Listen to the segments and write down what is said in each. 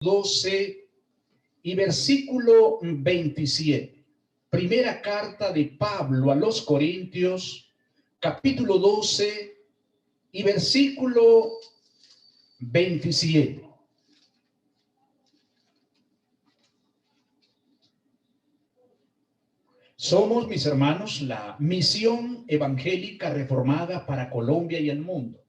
12 y versículo 27. Primera carta de Pablo a los Corintios, capítulo 12 y versículo 27. Somos, mis hermanos, la misión evangélica reformada para Colombia y el mundo.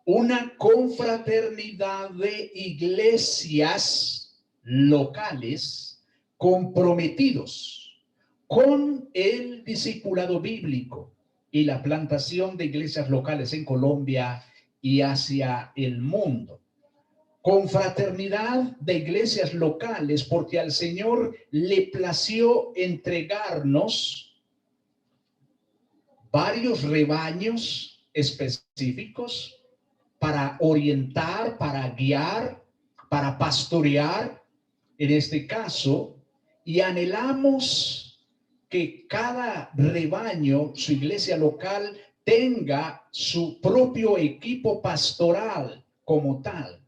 Una confraternidad de iglesias locales comprometidos con el discipulado bíblico y la plantación de iglesias locales en Colombia y hacia el mundo. Confraternidad de iglesias locales, porque al Señor le plació entregarnos varios rebaños específicos para orientar, para guiar, para pastorear, en este caso, y anhelamos que cada rebaño, su iglesia local, tenga su propio equipo pastoral como tal.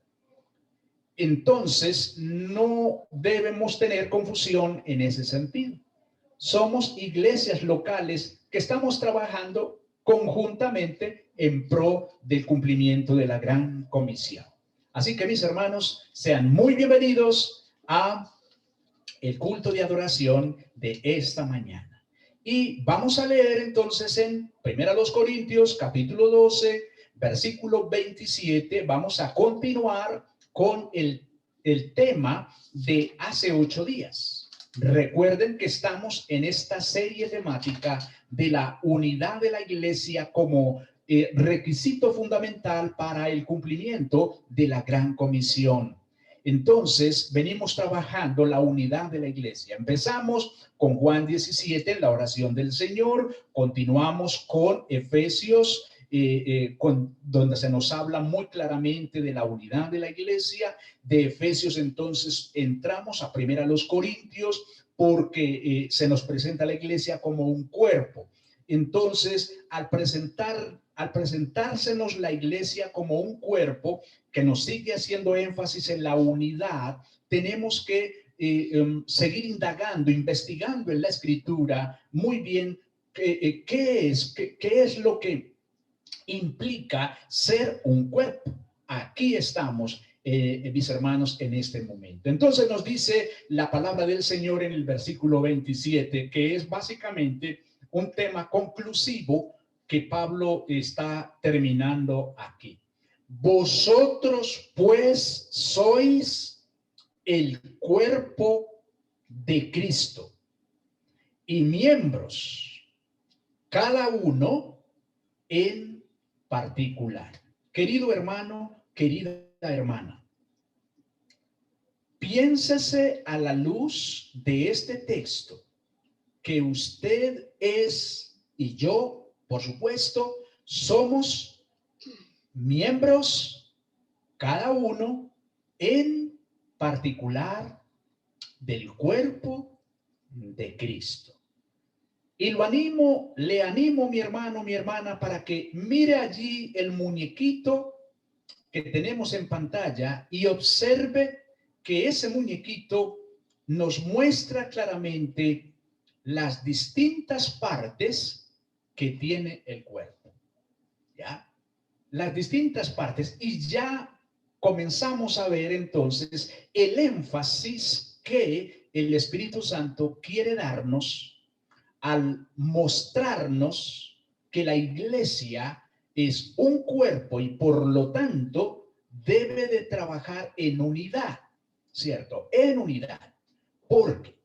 Entonces, no debemos tener confusión en ese sentido. Somos iglesias locales que estamos trabajando conjuntamente en pro del cumplimiento de la gran comisión. Así que, mis hermanos, sean muy bienvenidos a el culto de adoración de esta mañana. Y vamos a leer entonces en 1 Corintios, capítulo 12, versículo 27. Vamos a continuar con el tema de hace 8 días. Recuerden que estamos en esta serie temática de la unidad de la iglesia como requisito fundamental para el cumplimiento de la gran comisión. Entonces, venimos trabajando la unidad de la iglesia. Empezamos con Juan 17, la oración del Señor. Continuamos con Efesios, donde se nos habla muy claramente de la unidad de la iglesia. De Efesios, entonces, entramos a 1 Corintios, porque se nos presenta la iglesia como un cuerpo. Entonces, al presentársenos la iglesia como un cuerpo que nos sigue haciendo énfasis en la unidad, tenemos que seguir indagando, investigando en la escritura muy bien qué es lo que implica ser un cuerpo. Aquí estamos, mis hermanos, en este momento. Entonces nos dice la palabra del Señor en el versículo 27, que es básicamente un tema conclusivo que Pablo está terminando aquí. Vosotros pues sois el cuerpo de Cristo y miembros, cada uno en particular. Querido hermano, querida hermana, piénsese a la luz de este texto que usted es y yo, por supuesto, somos miembros, cada uno en particular, del cuerpo de Cristo. Y le animo, mi hermano, mi hermana, para que mire allí el muñequito que tenemos en pantalla y observe que ese muñequito nos muestra claramente las distintas partes que tiene el cuerpo. ¿Ya? Las distintas partes, y ya comenzamos a ver entonces el énfasis que el Espíritu Santo quiere darnos al mostrarnos que la iglesia es un cuerpo y por lo tanto debe de trabajar en unidad, ¿cierto? En unidad. Porque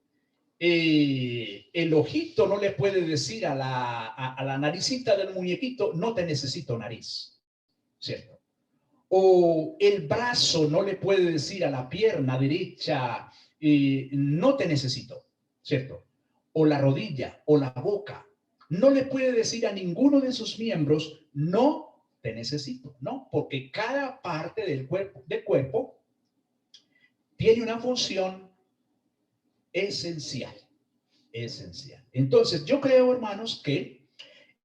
el ojito no le puede decir a la naricita del muñequito, no te necesito nariz, ¿cierto? O el brazo no le puede decir a la pierna derecha, no te necesito, ¿cierto? O la rodilla o la boca no le puede decir a ninguno de sus miembros, no te necesito, ¿no? Porque cada parte del cuerpo tiene una función esencial. Entonces, yo creo, hermanos, que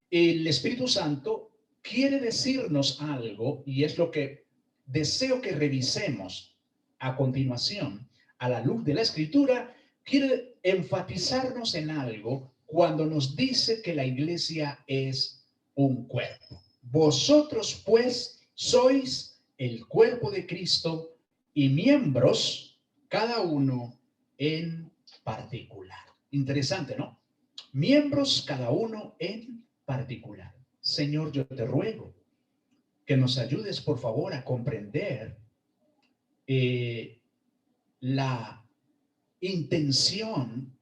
el Espíritu Santo quiere decirnos algo, y es lo que deseo que revisemos a continuación, a la luz de la Escritura, quiere enfatizarnos en algo cuando nos dice que la iglesia es un cuerpo. Vosotros, pues, sois el cuerpo de Cristo y miembros, cada uno en particular. Interesante, ¿no? Miembros, cada uno en particular. Señor, yo te ruego que nos ayudes, por favor, a comprender la intención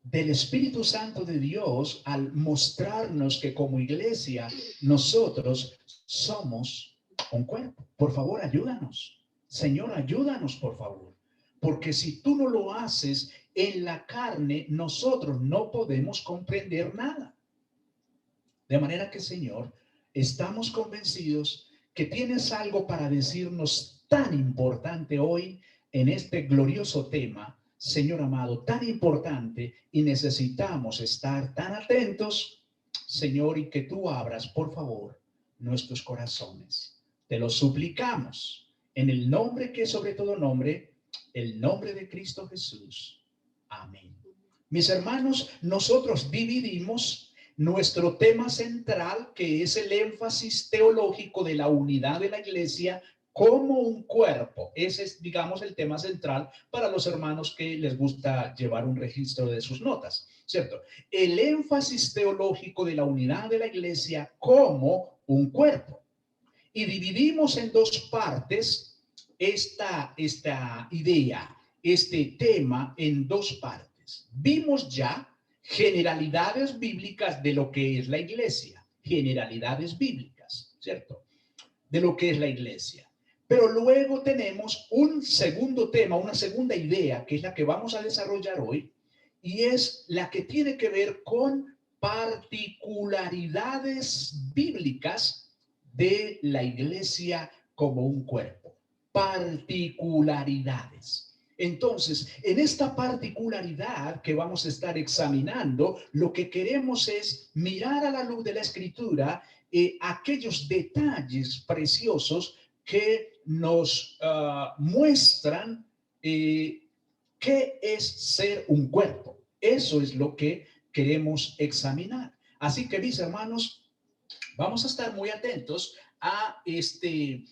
del Espíritu Santo de Dios al mostrarnos que como iglesia nosotros somos un cuerpo. Por favor, ayúdanos. Señor, ayúdanos, por favor. Porque si tú no lo haces en la carne, nosotros no podemos comprender nada. De manera que, Señor, estamos convencidos que tienes algo para decirnos tan importante hoy en este glorioso tema, Señor amado, tan importante, y necesitamos estar tan atentos, Señor, y que tú abras, por favor, nuestros corazones. Te lo suplicamos en el nombre que es sobre todo nombre, el nombre de Cristo Jesús. Amén. Mis hermanos, nosotros dividimos nuestro tema central, que es el énfasis teológico de la unidad de la iglesia como un cuerpo. Ese es, digamos, el tema central para los hermanos que les gusta llevar un registro de sus notas, ¿cierto? El énfasis teológico de la unidad de la iglesia como un cuerpo. Y dividimos en dos partes esta idea, este tema en dos partes. Vimos ya generalidades bíblicas de lo que es la iglesia, generalidades bíblicas, ¿cierto? De lo que es la iglesia. Pero luego tenemos un segundo tema, una segunda idea, que es la que vamos a desarrollar hoy, y es la que tiene que ver con particularidades bíblicas de la iglesia como un cuerpo. Particularidades. Entonces, en esta particularidad que vamos a estar examinando, lo que queremos es mirar a la luz de la Escritura aquellos detalles preciosos que nos muestran qué es ser un cuerpo. Eso es lo que queremos examinar. Así que, mis hermanos, vamos a estar muy atentos a este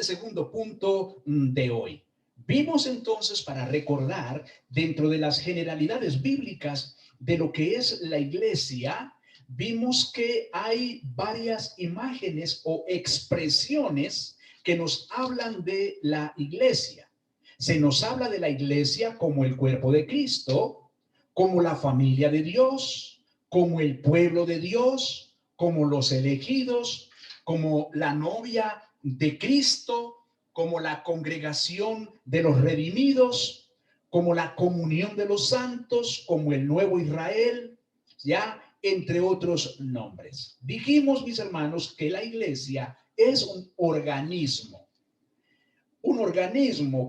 segundo punto de hoy. Vimos entonces, para recordar, dentro de las generalidades bíblicas de lo que es la iglesia, vimos que hay varias imágenes o expresiones que nos hablan de la iglesia. Se nos habla de la iglesia como el cuerpo de Cristo, como la familia de Dios, como el pueblo de Dios, como los elegidos, como la novia de Cristo, como la congregación de los redimidos, como la comunión de los santos, como el nuevo Israel, ya, entre otros nombres. Dijimos, mis hermanos, que la iglesia es un organismo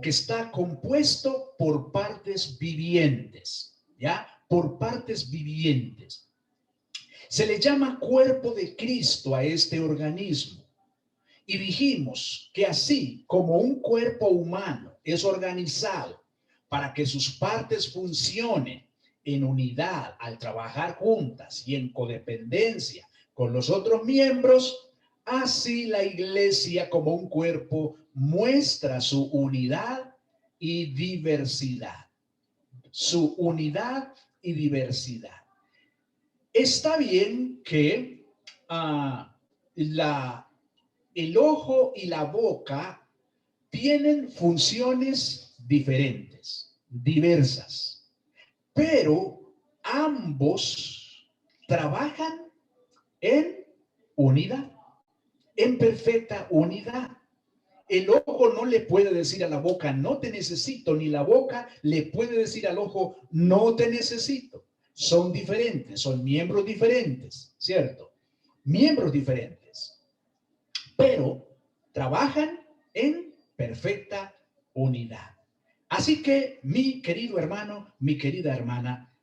que está compuesto por partes vivientes, ¿ya? Por partes vivientes. Se le llama cuerpo de Cristo a este organismo. Y dijimos que así como un cuerpo humano es organizado para que sus partes funcionen en unidad al trabajar juntas y en codependencia con los otros miembros, así la iglesia como un cuerpo muestra su unidad y diversidad. Su unidad y diversidad. Está bien que el ojo y la boca tienen funciones diferentes, diversas, pero ambos trabajan en unidad, en perfecta unidad. El ojo no le puede decir a la boca, no te necesito, ni la boca le puede decir al ojo, no te necesito. Son diferentes, son miembros diferentes, ¿cierto? Miembros diferentes, pero trabajan en perfecta unidad. Así que, mi querido hermano, mi querida hermana,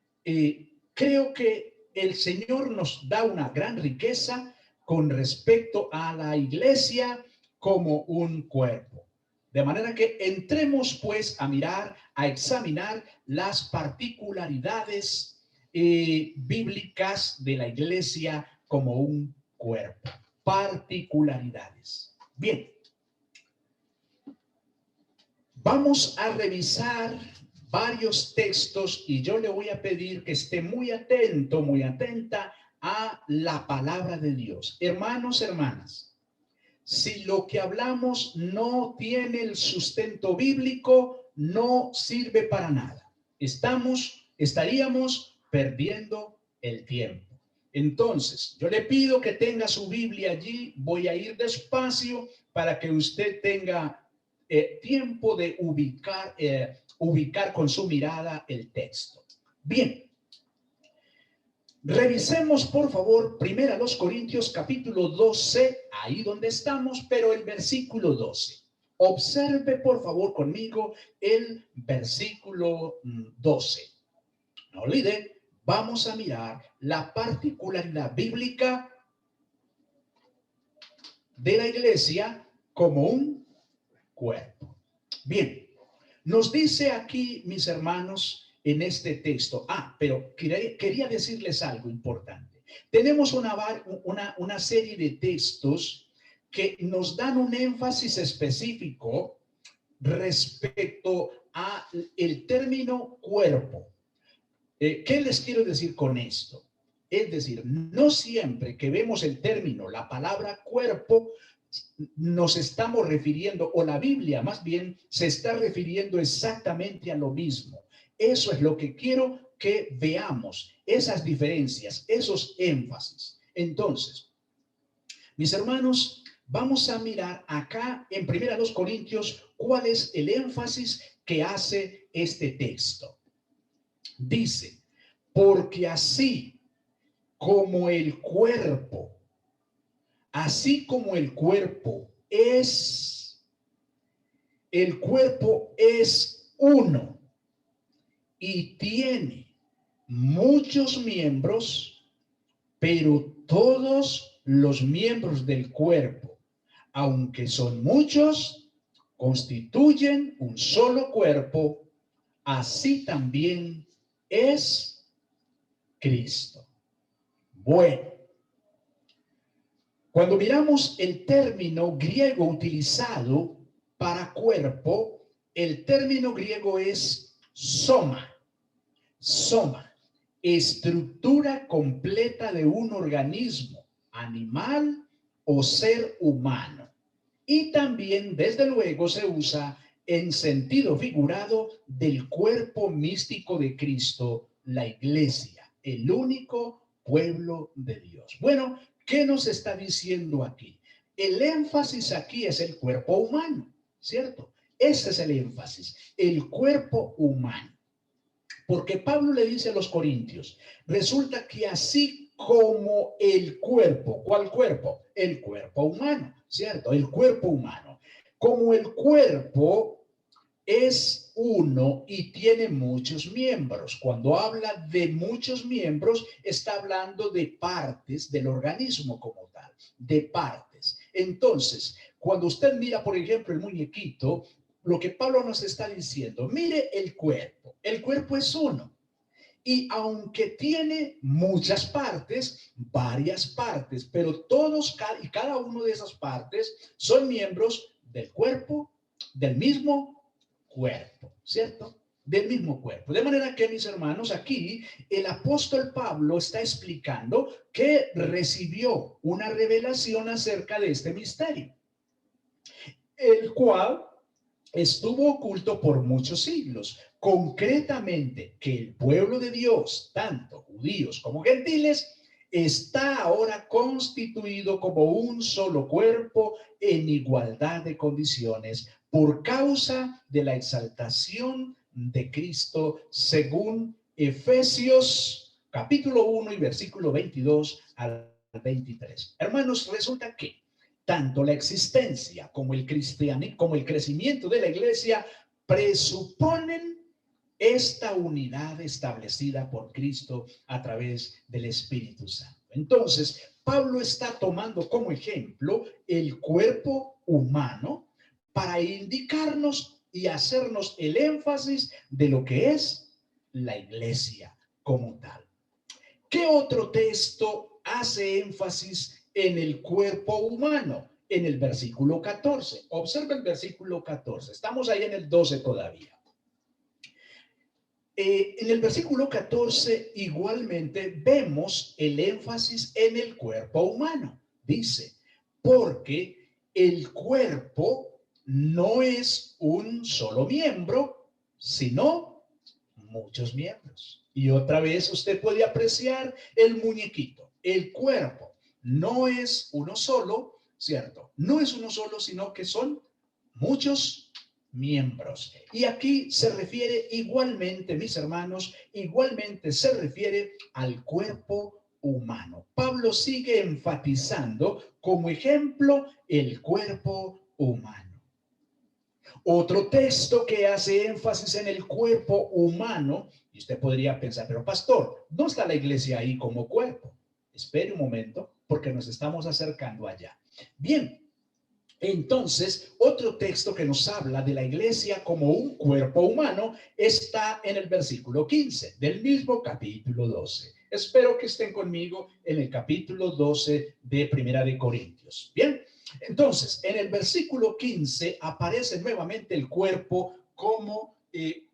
creo que el Señor nos da una gran riqueza con respecto a la iglesia como un cuerpo. De manera que entremos pues a mirar, a examinar las particularidades bíblicas de la iglesia como un cuerpo. Particularidades. Bien, vamos a revisar varios textos y yo le voy a pedir que esté muy atento, muy atenta a la palabra de Dios. Hermanos, hermanas, si lo que hablamos no tiene el sustento bíblico, no sirve para nada. Estaríamos perdiendo el tiempo. Entonces, yo le pido que tenga su Biblia allí. Voy a ir despacio para que usted tenga tiempo de ubicar con su mirada el texto. Bien. Revisemos, por favor, primero a los Corintios capítulo 12, ahí donde estamos, pero el versículo 12. Observe, por favor, conmigo el versículo 12. No olvide, vamos a mirar la particularidad bíblica de la iglesia como un cuerpo. Bien, nos dice aquí, mis hermanos, en este texto. Pero quería decirles algo importante. Tenemos una serie de textos que nos dan un énfasis específico respecto a el término cuerpo. ¿Qué les quiero decir con esto? Es decir, no siempre que vemos el término, la palabra cuerpo, nos estamos refiriendo, o la Biblia más bien se está refiriendo exactamente a lo mismo. Eso es lo que quiero que veamos, esas diferencias, esos énfasis. Entonces, mis hermanos, vamos a mirar acá en 1 Corintios cuál es el énfasis que hace este texto. Dice, porque así como el cuerpo es uno y tiene muchos miembros, pero todos los miembros del cuerpo, aunque son muchos, constituyen un solo cuerpo, así también es Cristo. Bueno, cuando miramos el término griego utilizado para cuerpo, el término griego es soma. Soma, estructura completa de un organismo, animal o ser humano. Y también, desde luego, se usa en sentido figurado del cuerpo místico de Cristo, la iglesia, el único pueblo de Dios. Bueno, ¿qué nos está diciendo aquí? El énfasis aquí es el cuerpo humano, ¿cierto? Ese es el énfasis, el cuerpo humano. Porque Pablo le dice a los corintios, resulta que así como el cuerpo, ¿cuál cuerpo? El cuerpo humano, ¿cierto? El cuerpo humano. Como el cuerpo es uno y tiene muchos miembros. Cuando habla de muchos miembros, está hablando de partes del organismo como tal, de partes. Entonces, cuando usted mira, por ejemplo, el muñequito, lo que Pablo nos está diciendo, mire el cuerpo es uno. Y aunque tiene muchas partes, varias partes, pero todos y cada uno de esas partes son miembros del cuerpo, del mismo cuerpo, ¿cierto? Del mismo cuerpo. De manera que, mis hermanos, aquí el apóstol Pablo está explicando que recibió una revelación acerca de este misterio, el cual estuvo oculto por muchos siglos. Concretamente, que el pueblo de Dios, tanto judíos como gentiles, está ahora constituido como un solo cuerpo en igualdad de condiciones por causa de la exaltación de Cristo, según Efesios capítulo 1 y versículo 22 al 23. Hermanos, resulta que tanto la existencia como el cristianismo, como el crecimiento de la iglesia presuponen esta unidad establecida por Cristo a través del Espíritu Santo. Entonces, Pablo está tomando como ejemplo el cuerpo humano para indicarnos y hacernos el énfasis de lo que es la iglesia como tal. ¿Qué otro texto hace énfasis en el cuerpo humano? En el versículo 14. Observa el versículo 14. Estamos ahí en el 12 todavía. En el versículo 14 igualmente vemos el énfasis en el cuerpo humano. Dice, porque el cuerpo no es un solo miembro, sino muchos miembros. Y otra vez usted puede apreciar el muñequito. El cuerpo no es uno solo, ¿cierto? No es uno solo, sino que son muchos miembros. Y aquí se refiere igualmente, mis hermanos, igualmente se refiere al cuerpo humano. Pablo sigue enfatizando como ejemplo el cuerpo humano. Otro texto que hace énfasis en el cuerpo humano, y usted podría pensar, pero pastor, ¿no está la iglesia ahí como cuerpo? Espere un momento, porque nos estamos acercando allá. Bien, entonces, otro texto que nos habla de la iglesia como un cuerpo humano está en el versículo 15 del mismo capítulo 12. Espero que estén conmigo en el capítulo 12 de Primera de Corintios. Bien, entonces, en el versículo 15 aparece nuevamente el cuerpo como el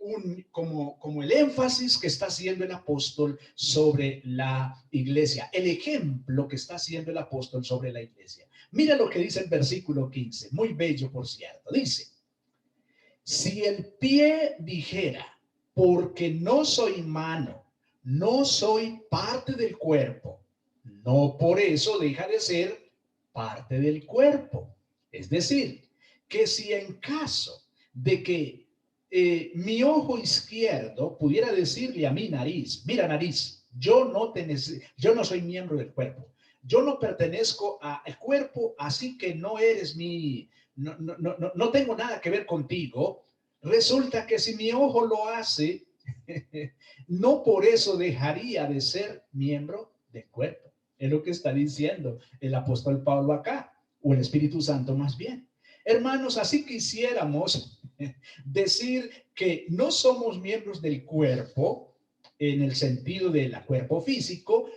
énfasis que está haciendo el apóstol sobre la iglesia, el ejemplo que está haciendo el apóstol sobre la iglesia. Mira lo que dice el versículo 15, muy bello por cierto. Dice, si el pie dijera, porque no soy mano, no soy parte del cuerpo, no por eso deja de ser parte del cuerpo. Es decir, que si en caso de que mi ojo izquierdo pudiera decirle a mi nariz, mira nariz, yo no soy miembro del cuerpo, yo no pertenezco al cuerpo, así que no eres no tengo nada que ver contigo. Resulta que si mi ojo lo hace, no por eso dejaría de ser miembro del cuerpo. Es lo que está diciendo el apóstol Pablo acá, o el Espíritu Santo más bien. Hermanos, así quisiéramos decir que no somos miembros del cuerpo, en el sentido del cuerpo físico,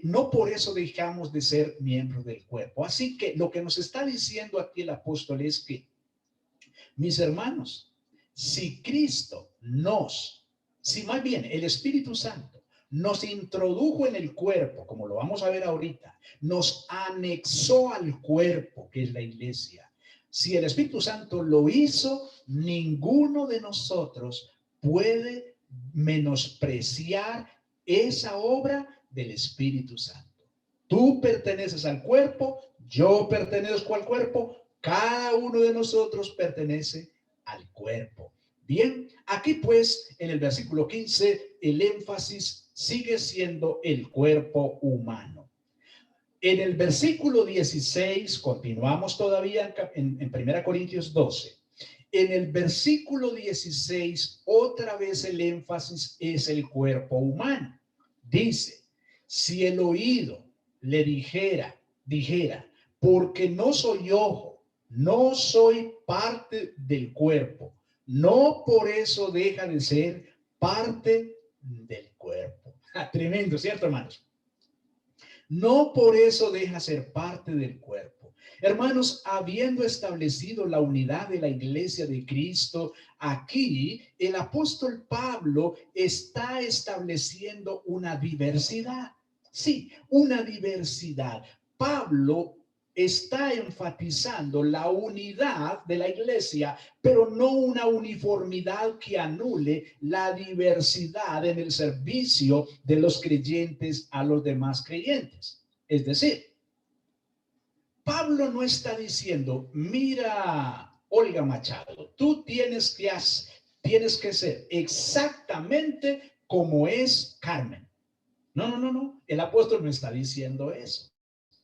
no por eso dejamos de ser miembros del cuerpo. Así que lo que nos está diciendo aquí el apóstol es que, mis hermanos, si más bien el Espíritu Santo nos introdujo en el cuerpo, como lo vamos a ver ahorita, nos anexó al cuerpo, que es la iglesia. Si el Espíritu Santo lo hizo, ninguno de nosotros puede menospreciar esa obra del Espíritu Santo. Tú perteneces al cuerpo, yo pertenezco al cuerpo, cada uno de nosotros pertenece al cuerpo. Bien, aquí pues en el versículo 15 el énfasis sigue siendo el cuerpo humano. En el versículo 16, continuamos todavía en 1 Corintios 12. En el versículo 16, otra vez el énfasis es el cuerpo humano. Dice, si el oído le dijera, porque no soy ojo, no soy parte del cuerpo, no por eso deja de ser parte del cuerpo. Tremendo, ¿cierto, hermanos? No por eso deja ser parte del cuerpo. Hermanos, habiendo establecido la unidad de la iglesia de Cristo, aquí el apóstol Pablo está estableciendo una diversidad. Sí, una diversidad. Pablo está enfatizando la unidad de la iglesia, pero no una uniformidad que anule la diversidad en el servicio de los creyentes a los demás creyentes. Es decir, Pablo no está diciendo, mira, Olga Machado, tú tienes que ser exactamente como es Carmen. No. El apóstol no está diciendo eso,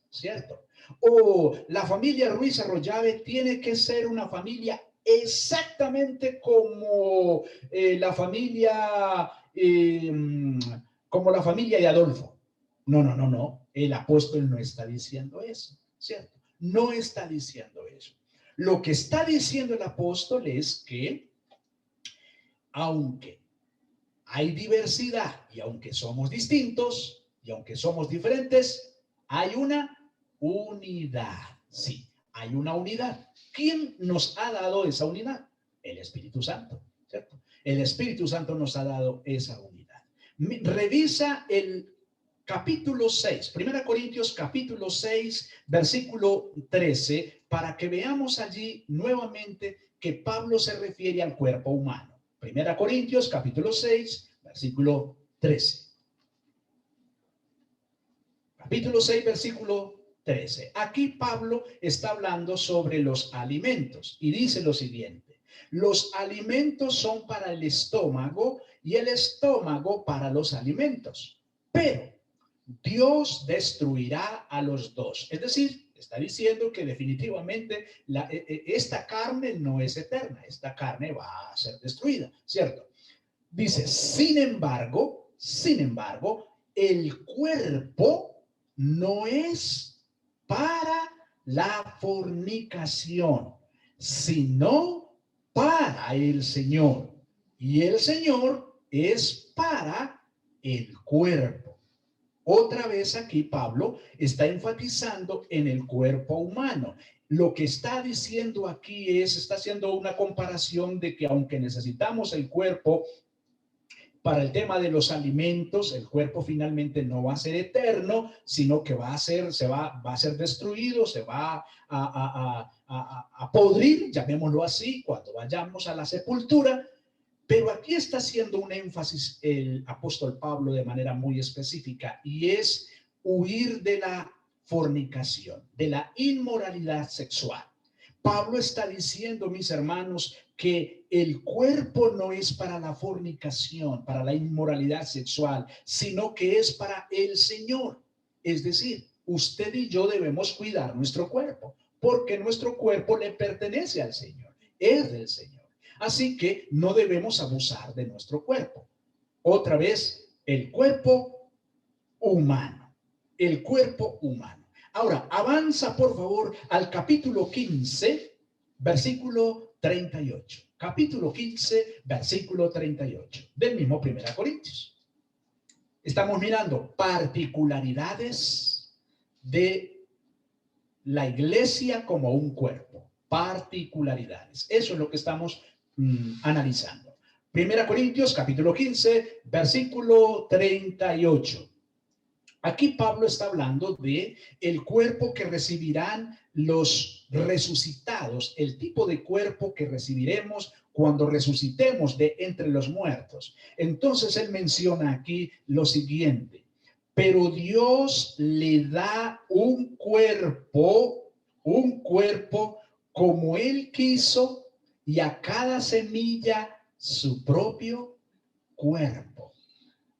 ¿cierto? O la familia Ruiz Arroyave tiene que ser una familia exactamente como la familia de Adolfo. No. El apóstol no está diciendo eso, ¿cierto? No está diciendo eso. Lo que está diciendo el apóstol es que, aunque hay diversidad y aunque somos distintos y aunque somos diferentes, hay una unidad. Sí, hay una unidad. ¿Quién nos ha dado esa unidad? El Espíritu Santo, ¿cierto? El Espíritu Santo nos ha dado esa unidad. Revisa el capítulo 6, 1 Corintios capítulo 6, versículo 13, para que veamos allí nuevamente que Pablo se refiere al cuerpo humano. 1 Corintios capítulo 6, versículo 13. Capítulo 6, versículo 13. Aquí Pablo está hablando sobre los alimentos y dice lo siguiente: los alimentos son para el estómago y el estómago para los alimentos, pero Dios destruirá a los dos. Es decir, está diciendo que definitivamente esta carne no es eterna, esta carne va a ser destruida, ¿cierto? Dice, sin embargo, el cuerpo no es para la fornicación, sino para el Señor. Y el Señor es para el cuerpo. Otra vez aquí Pablo está enfatizando en el cuerpo humano. Lo que está diciendo aquí está haciendo una comparación de que aunque necesitamos el cuerpo para el tema de los alimentos, el cuerpo finalmente no va a ser eterno, sino que va a ser destruido, se va a podrir, llamémoslo así, cuando vayamos a la sepultura. Pero aquí está haciendo un énfasis el apóstol Pablo de manera muy específica, y es huir de la fornicación, de la inmoralidad sexual. Pablo está diciendo, mis hermanos, que el cuerpo no es para la fornicación, para la inmoralidad sexual, sino que es para el Señor. Es decir, usted y yo debemos cuidar nuestro cuerpo, porque nuestro cuerpo le pertenece al Señor, es del Señor. Así que no debemos abusar de nuestro cuerpo. Otra vez, el cuerpo humano. El cuerpo humano. Ahora, avanza por favor al capítulo 15, versículo 38. Capítulo 15, versículo 38. Del mismo 1 Corintios. Estamos mirando particularidades de la iglesia como un cuerpo. Particularidades. Eso es lo que estamos analizando. 1 Corintios capítulo 15, versículo 38. Aquí Pablo está hablando de el cuerpo que recibirán los resucitados, el tipo de cuerpo que recibiremos cuando resucitemos de entre los muertos. Entonces él menciona aquí lo siguiente: pero Dios le da un cuerpo como él quiso, y a cada semilla su propio cuerpo,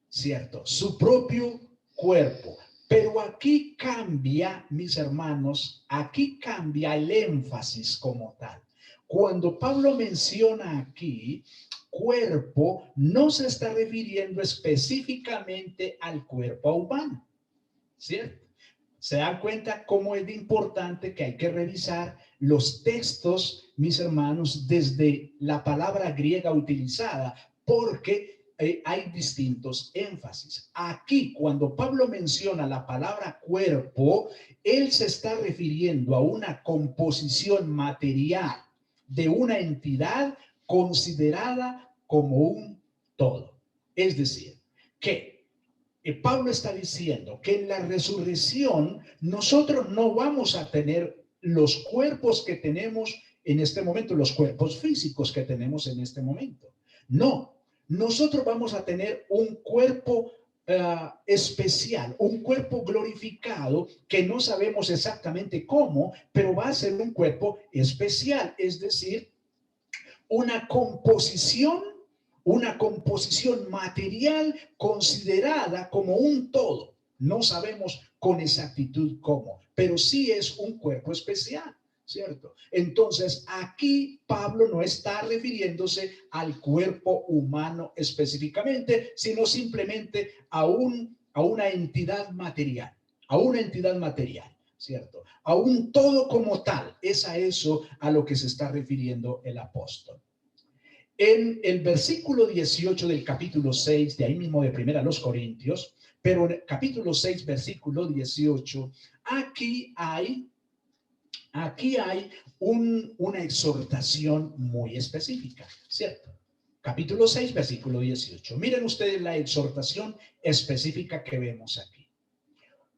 ¿cierto? Su propio cuerpo. Pero aquí cambia, mis hermanos, aquí cambia el énfasis como tal. Cuando Pablo menciona aquí cuerpo, no se está refiriendo específicamente al cuerpo humano, ¿cierto? Se dan cuenta cómo es de importante que hay que revisar los textos, mis hermanos, desde la palabra griega utilizada, porque hay distintos énfasis. Aquí, cuando Pablo menciona la palabra cuerpo, él se está refiriendo a una composición material de una entidad considerada como un todo. Es decir, que Pablo está diciendo que en la resurrección nosotros no vamos a tener los cuerpos que tenemos en este momento, los cuerpos físicos que tenemos en este momento. No, nosotros vamos a tener un cuerpo especial, un cuerpo glorificado que no sabemos exactamente cómo, pero va a ser un cuerpo especial, es decir, una composición material considerada como un todo. No sabemos con exactitud cómo, pero sí es un cuerpo especial, ¿cierto? Entonces, aquí Pablo no está refiriéndose al cuerpo humano específicamente, sino simplemente a una entidad material, ¿cierto? A un todo como tal. Es a eso a lo que se está refiriendo el apóstol. En el versículo 18 del capítulo 6, de ahí mismo de Primera a los Corintios, pero en el capítulo 6, versículo 18, aquí hay una exhortación muy específica, ¿cierto? Capítulo 6, versículo 18. Miren ustedes la exhortación específica que vemos aquí.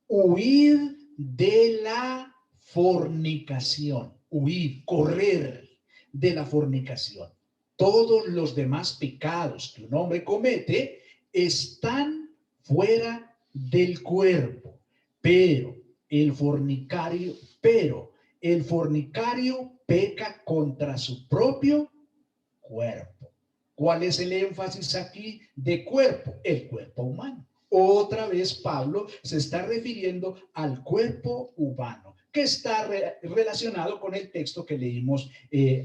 Huid de la fornicación, huir, correr de la fornicación. Todos los demás pecados que un hombre comete están fuera del cuerpo, pero el fornicario peca contra su propio cuerpo. ¿Cuál es el énfasis aquí de cuerpo? El cuerpo humano. Otra vez Pablo se está refiriendo al cuerpo humano, que está relacionado con el texto que leímos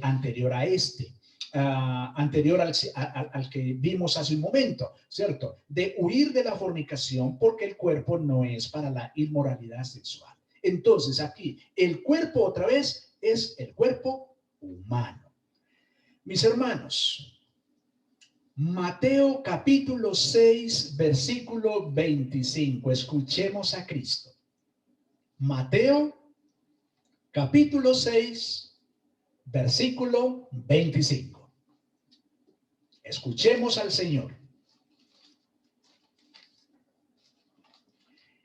anterior a este. Anterior al que vimos hace un momento, ¿cierto? De huir de la fornicación porque el cuerpo no es para la inmoralidad sexual. Entonces aquí el cuerpo otra vez es el cuerpo humano. Mis hermanos, Mateo capítulo 6, versículo 25. Escuchemos a Cristo. Mateo capítulo 6, versículo 25. Escuchemos al Señor.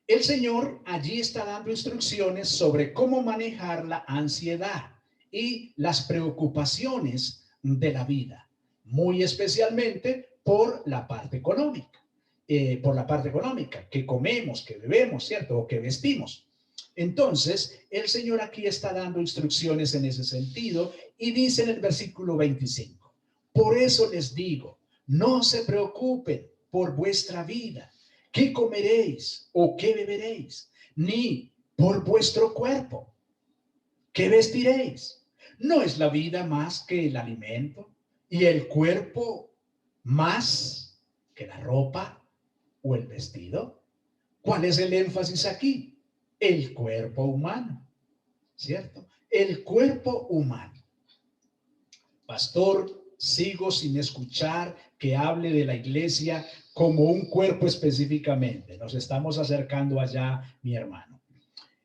El Señor allí está dando instrucciones sobre cómo manejar la ansiedad y las preocupaciones de la vida, muy especialmente por la parte económica, que comemos, que bebemos, ¿cierto? O que vestimos. Entonces, el Señor aquí está dando instrucciones en ese sentido y dice en el versículo 25, por eso les digo, no se preocupen por vuestra vida, qué comeréis o qué beberéis, ni por vuestro cuerpo, qué vestiréis. ¿No es la vida más que el alimento y el cuerpo más que la ropa o el vestido? ¿Cuál es el énfasis aquí? El cuerpo humano, ¿cierto? El cuerpo humano. Pastor, sigo sin escuchar que hable de la iglesia como un cuerpo específicamente. Nos estamos acercando allá, mi hermano.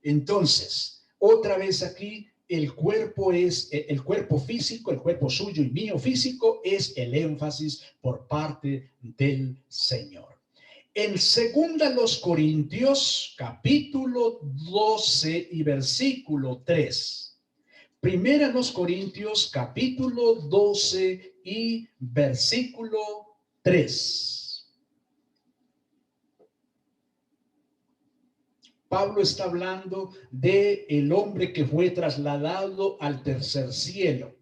Entonces, otra vez aquí, el cuerpo es el cuerpo físico, el cuerpo suyo y mío físico es el énfasis por parte del Señor. En 2 Corintios, capítulo 12 y versículo 3. Primera los Corintios, capítulo 12 y versículo 3. Pablo está hablando de el hombre que fue trasladado al tercer cielo.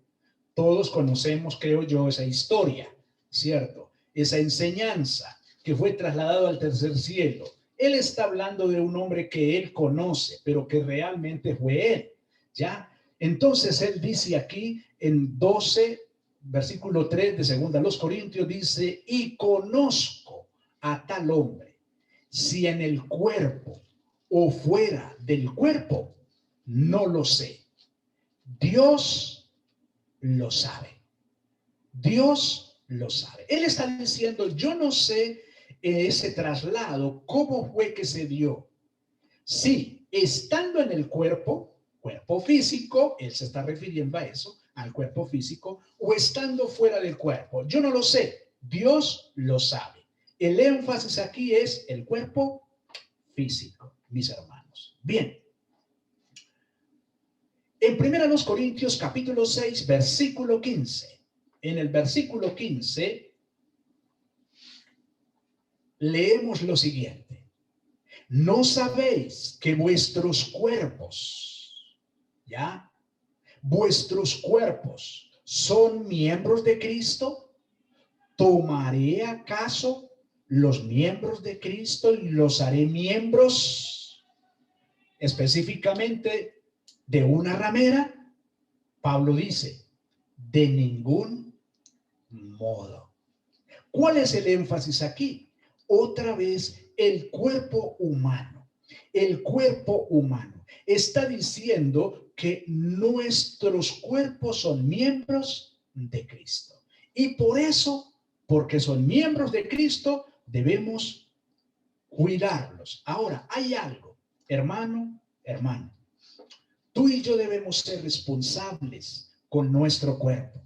Todos conocemos, creo yo, esa historia, ¿cierto? Esa enseñanza que fue trasladado al tercer cielo. Él está hablando de un hombre que él conoce, pero que realmente fue él, ¿ya? Entonces él dice aquí en 12, versículo 3 de 2 Corintios, dice, y conozco a tal hombre, si en el cuerpo o fuera del cuerpo, no lo sé. Dios lo sabe. Dios lo sabe. Él está diciendo, yo no sé ese traslado, cómo fue que se dio. Sí, estando en el cuerpo físico, él se está refiriendo a eso, al cuerpo físico, o estando fuera del cuerpo. Yo no lo sé, Dios lo sabe. El énfasis aquí es el cuerpo físico, mis hermanos. Bien. En 1 Corintios capítulo 6, versículo 15. En el versículo 15 leemos lo siguiente. ¿No sabéis que vuestros cuerpos, ya, vuestros cuerpos son miembros de Cristo? ¿Tomaré acaso los miembros de Cristo y los haré miembros específicamente de una ramera? Pablo dice, de ningún modo. ¿Cuál es el énfasis aquí? Otra vez, el cuerpo humano. El cuerpo humano. Está diciendo que nuestros cuerpos son miembros de Cristo. Y por eso, porque son miembros de Cristo, debemos cuidarlos. Ahora, hay algo, hermano, hermano. Tú y yo debemos ser responsables con nuestro cuerpo.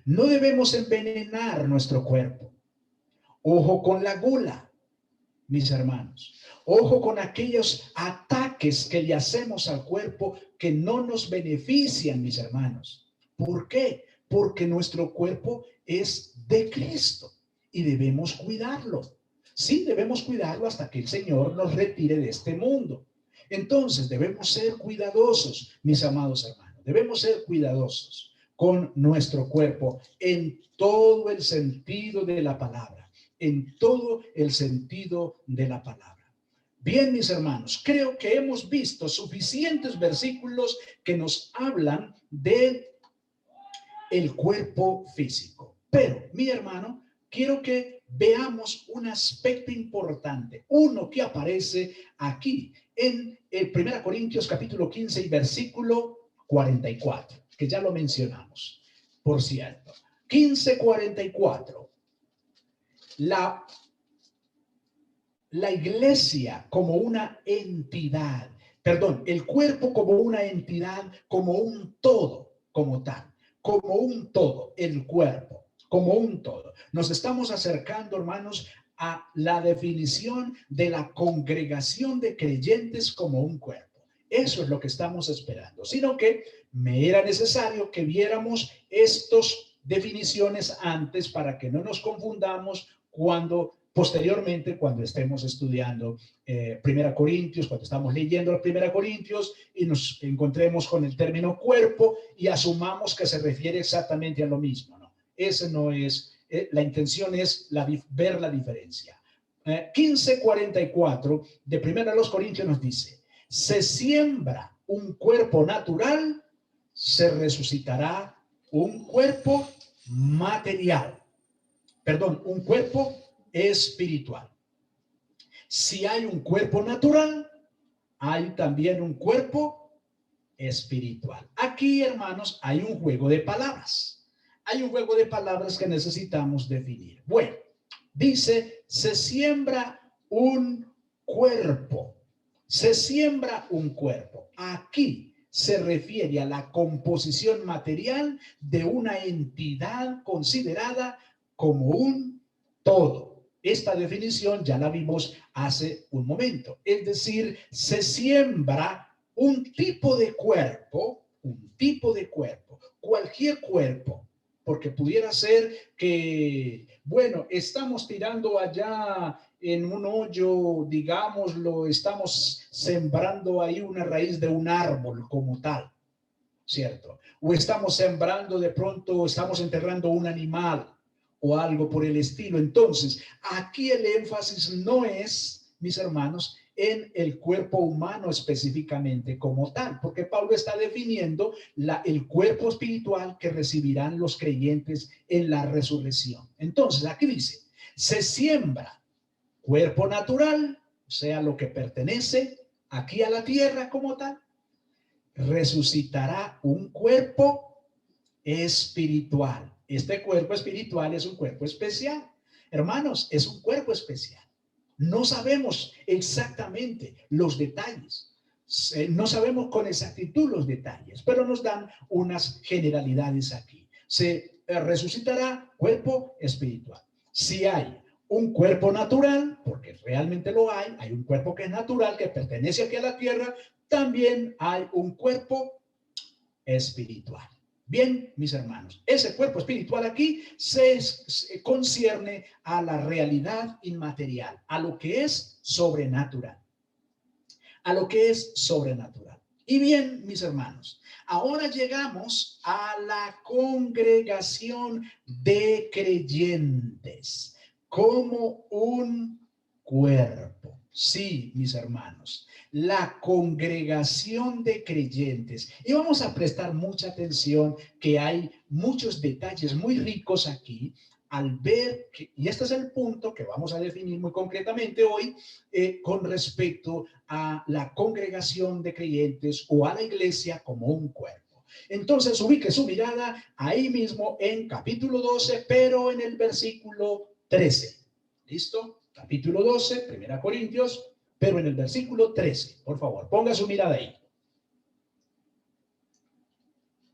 No debemos envenenar nuestro cuerpo. Ojo con la gula, mis hermanos. Ojo con aquellos ataques que le hacemos al cuerpo que no nos benefician, mis hermanos. ¿Por qué? Porque nuestro cuerpo es de Cristo y debemos cuidarlo. Sí, debemos cuidarlo hasta que el Señor nos retire de este mundo. Entonces debemos ser cuidadosos, mis amados hermanos. Debemos ser cuidadosos con nuestro cuerpo en todo el sentido de la palabra. En todo el sentido de la palabra. Bien, mis hermanos, creo que hemos visto suficientes versículos que nos hablan de el cuerpo físico. Pero, mi hermano, quiero que veamos un aspecto importante, uno que aparece aquí en el 1 Corintios capítulo 15 y versículo 44, que ya lo mencionamos, por cierto. 15:44. La iglesia como una entidad, perdón, el cuerpo como una entidad, como un todo, como tal, como un todo, el cuerpo, como un todo. Nos estamos acercando, hermanos, a la definición de la congregación de creyentes como un cuerpo. Eso es lo que estamos esperando, sino que me era necesario que viéramos estas definiciones antes para que no nos confundamos posteriormente, cuando estemos estudiando 1 Corintios, cuando estamos leyendo 1 Corintios y nos encontremos con el término cuerpo y asumamos que se refiere exactamente a lo mismo. No, ese no es, la intención es ver la diferencia. 15:44 de 1 Corintios nos dice: se siembra un cuerpo natural, se resucitará un cuerpo material. Perdón, un cuerpo espiritual. Si hay un cuerpo natural, hay también un cuerpo espiritual. Aquí, hermanos, hay un juego de palabras. Hay un juego de palabras que necesitamos definir. Bueno, dice, se siembra un cuerpo. Se siembra un cuerpo. Aquí se refiere a la composición material de una entidad considerada como un todo. Esta definición ya la vimos hace un momento. Es decir, se siembra un tipo de cuerpo, cualquier cuerpo, porque pudiera ser que, bueno, estamos tirando allá en un hoyo, digámoslo, estamos sembrando ahí una raíz de un árbol como tal, ¿cierto? O estamos sembrando de pronto, estamos enterrando un animal o algo por el estilo. Entonces, aquí el énfasis no es, mis hermanos, en el cuerpo humano específicamente como tal, porque Pablo está definiendo el cuerpo espiritual que recibirán los creyentes en la resurrección. Entonces, aquí dice, se siembra cuerpo natural, o sea, lo que pertenece aquí a la tierra como tal, resucitará un cuerpo espiritual. Este cuerpo espiritual es un cuerpo especial. Hermanos, es un cuerpo especial. No sabemos exactamente los detalles. No sabemos con exactitud los detalles, pero nos dan unas generalidades aquí. Se resucitará cuerpo espiritual. Si hay un cuerpo natural, porque realmente lo hay un cuerpo que es natural, que pertenece aquí a la tierra, también hay un cuerpo espiritual. Bien, mis hermanos, ese cuerpo espiritual aquí se concierne a la realidad inmaterial, a lo que es sobrenatural, Y bien, mis hermanos, ahora llegamos a la congregación de creyentes como un cuerpo. Sí, mis hermanos, la congregación de creyentes. Y vamos a prestar mucha atención que hay muchos detalles muy ricos aquí al ver que, y este es el punto que vamos a definir muy concretamente hoy, con respecto a la congregación de creyentes o a la iglesia como un cuerpo. Entonces ubique su mirada ahí mismo en capítulo 12, pero en el versículo 13. ¿Listo? Capítulo 12, 1 Corintios, pero en el versículo 13, por favor, ponga su mirada ahí.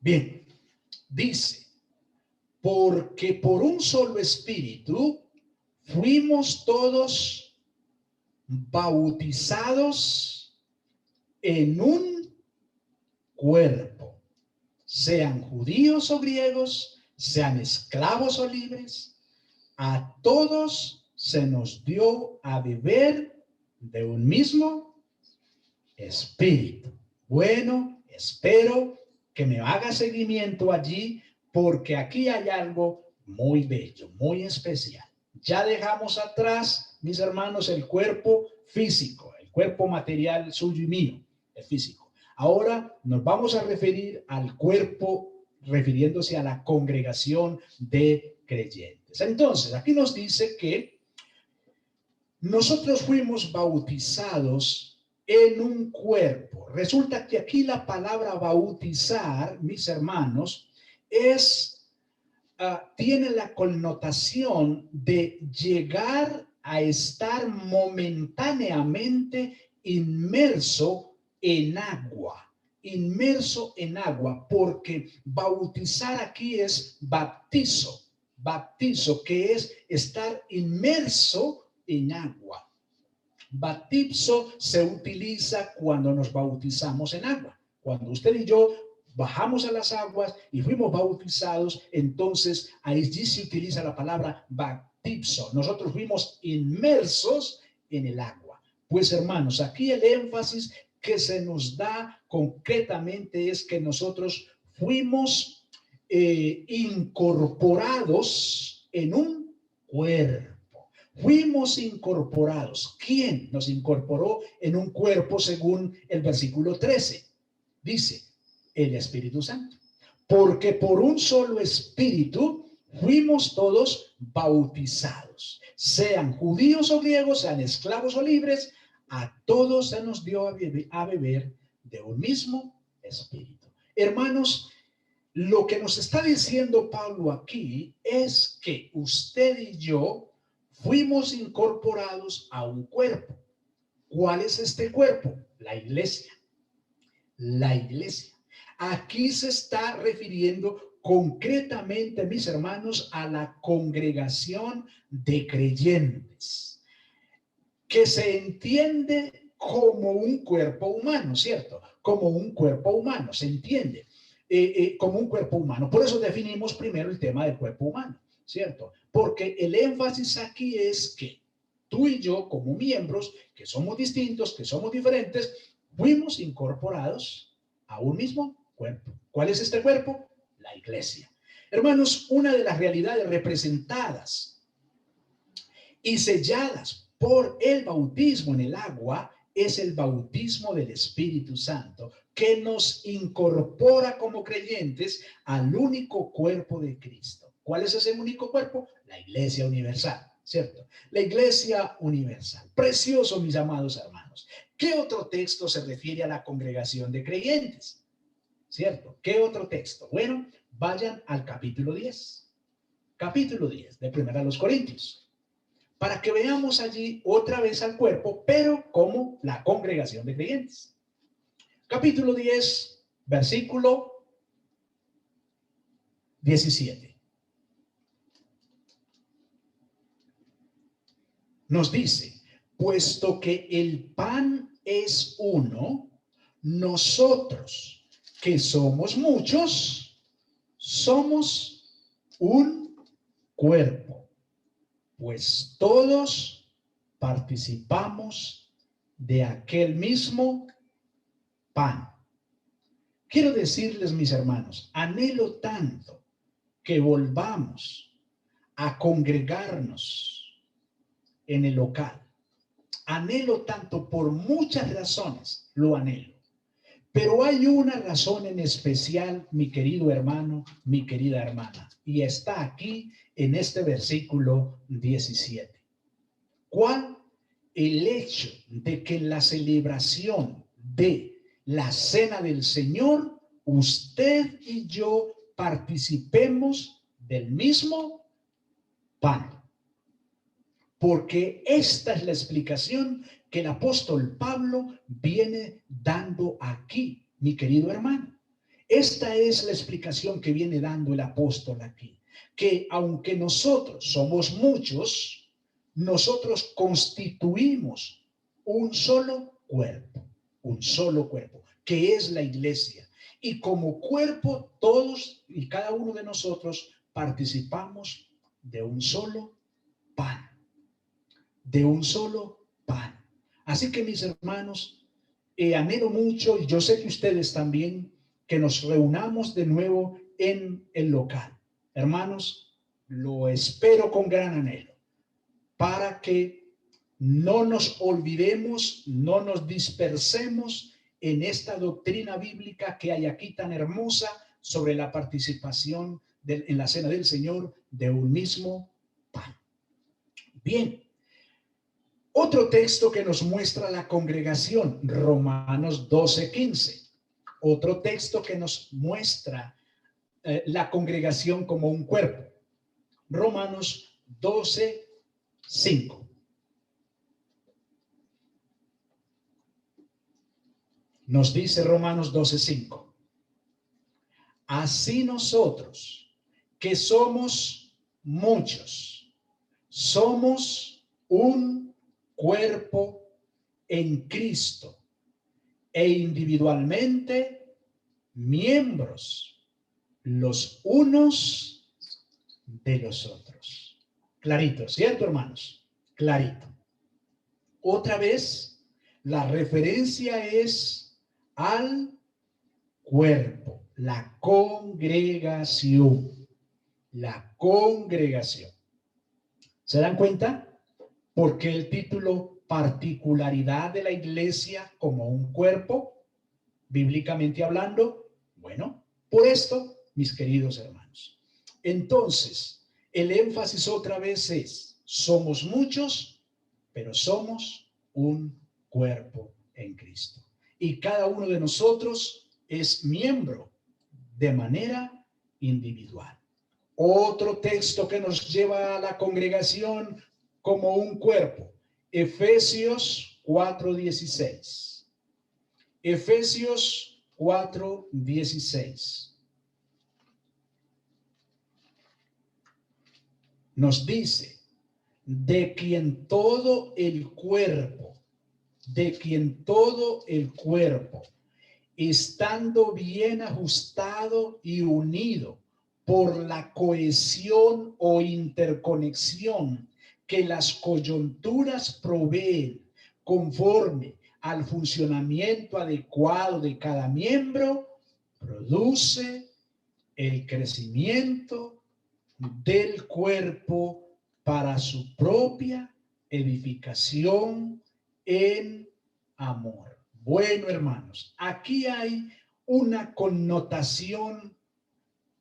Bien, dice, porque por un solo espíritu fuimos todos bautizados en un cuerpo, sean judíos o griegos, sean esclavos o libres, a todos se nos dio a beber de un mismo espíritu. Bueno, espero que me haga seguimiento allí, porque aquí hay algo muy bello, muy especial. Ya dejamos atrás, mis hermanos, el cuerpo físico, el cuerpo material suyo y mío, el físico. Ahora nos vamos a referir al cuerpo, refiriéndose a la congregación de creyentes. Entonces, aquí nos dice que nosotros fuimos bautizados en un cuerpo. Resulta que aquí la palabra bautizar, mis hermanos, tiene la connotación de llegar a estar momentáneamente inmerso en agua, porque bautizar aquí es baptizo, que es estar inmerso en agua. Baptizo se utiliza cuando nos bautizamos en agua. Cuando usted y yo bajamos a las aguas y fuimos bautizados, entonces allí se utiliza la palabra baptizo. Nosotros fuimos inmersos en el agua. Pues hermanos, aquí el énfasis que se nos da concretamente es que nosotros fuimos incorporados en un cuerpo. Fuimos incorporados. ¿Quién nos incorporó en un cuerpo según el versículo 13? Dice, el Espíritu Santo. Porque por un solo Espíritu fuimos todos bautizados. Sean judíos o griegos, sean esclavos o libres, a todos se nos dio a beber de un mismo Espíritu. Hermanos, lo que nos está diciendo Pablo aquí es que usted y yo fuimos incorporados a un cuerpo. ¿Cuál es este cuerpo? La iglesia. La iglesia. Aquí se está refiriendo concretamente, mis hermanos, a la congregación de creyentes, que se entiende como un cuerpo humano, ¿cierto? Como un cuerpo humano, se entiende como un cuerpo humano. Por eso definimos primero el tema del cuerpo humano, ¿cierto? Porque el énfasis aquí es que tú y yo, como miembros, que somos distintos, que somos diferentes, fuimos incorporados a un mismo cuerpo. ¿Cuál es este cuerpo? La iglesia. Hermanos, una de las realidades representadas y selladas por el bautismo en el agua es el bautismo del Espíritu Santo, que nos incorpora como creyentes al único cuerpo de Cristo. ¿Cuál es ese único cuerpo? La Iglesia Universal, ¿cierto? La Iglesia Universal. Precioso, mis amados hermanos. ¿Qué otro texto se refiere a la congregación de creyentes? ¿Cierto? ¿Qué otro texto? Bueno, vayan al capítulo 10. Capítulo 10 de 1 Corintios. Para que veamos allí otra vez al cuerpo, pero como la congregación de creyentes. Capítulo 10, versículo 17. Nos dice, puesto que el pan es uno, nosotros que somos muchos, somos un cuerpo, pues todos participamos de aquel mismo pan. Quiero decirles, mis hermanos, anhelo tanto que volvamos a congregarnos en el local. Anhelo tanto por muchas razones, lo anhelo. Pero hay una razón en especial, mi querido hermano, mi querida hermana, y está aquí en este versículo 17. ¿Cuál? El hecho de que en la celebración de la cena del Señor, usted y yo participemos del mismo pan. Porque esta es la explicación que el apóstol Pablo viene dando aquí, mi querido hermano. Esta es la explicación que viene dando el apóstol aquí, que aunque nosotros somos muchos, nosotros constituimos un solo cuerpo, que es la iglesia. Y como cuerpo, todos y cada uno de nosotros participamos de un solo pan. De un solo pan. Así que mis hermanos, anhelo mucho, y yo sé que ustedes también, que nos reunamos de nuevo en el local. Hermanos, lo espero con gran anhelo, para que no nos olvidemos, no nos dispersemos en esta doctrina bíblica que hay aquí tan hermosa sobre la participación en la cena del Señor de un mismo pan. Bien. Otro texto que nos muestra la congregación, Romanos 12:15. Otro texto que nos muestra la congregación como un cuerpo, Romanos 12:5. Nos dice Romanos 12:5. Así nosotros, que somos muchos, somos un cuerpo en Cristo e individualmente miembros los unos de los otros. Clarito, ¿cierto, hermanos? Clarito. Otra vez, la referencia es al cuerpo, la congregación. La congregación. ¿Se dan cuenta? Porque el título particularidad de la iglesia como un cuerpo, bíblicamente hablando, bueno, por esto, mis queridos hermanos. Entonces, el énfasis otra vez es, somos muchos, pero somos un cuerpo en Cristo. Y cada uno de nosotros es miembro de manera individual. Otro texto que nos lleva a la congregación como un cuerpo, Efesios 4:16. Efesios 4:16. Nos dice, de quien todo el cuerpo, estando bien ajustado y unido por la cohesión o interconexión que las coyunturas proveen conforme al funcionamiento adecuado de cada miembro, produce el crecimiento del cuerpo para su propia edificación en amor. Bueno, hermanos, aquí hay una connotación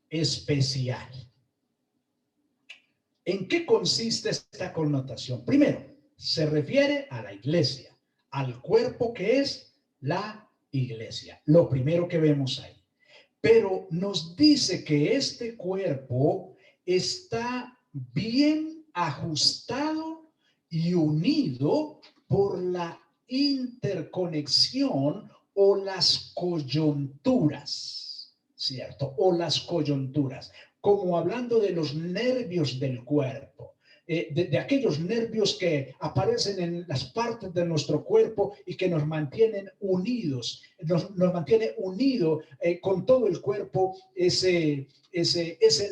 especial. ¿En qué consiste esta connotación? Primero, se refiere a la iglesia, al cuerpo que es la iglesia. Lo primero que vemos ahí. Pero nos dice que este cuerpo está bien ajustado y unido por la interconexión o las coyunturas, ¿cierto? O las coyunturas, como hablando de los nervios del cuerpo. De aquellos nervios que aparecen en las partes de nuestro cuerpo y que nos mantienen unidos, nos mantiene unido con todo el cuerpo ese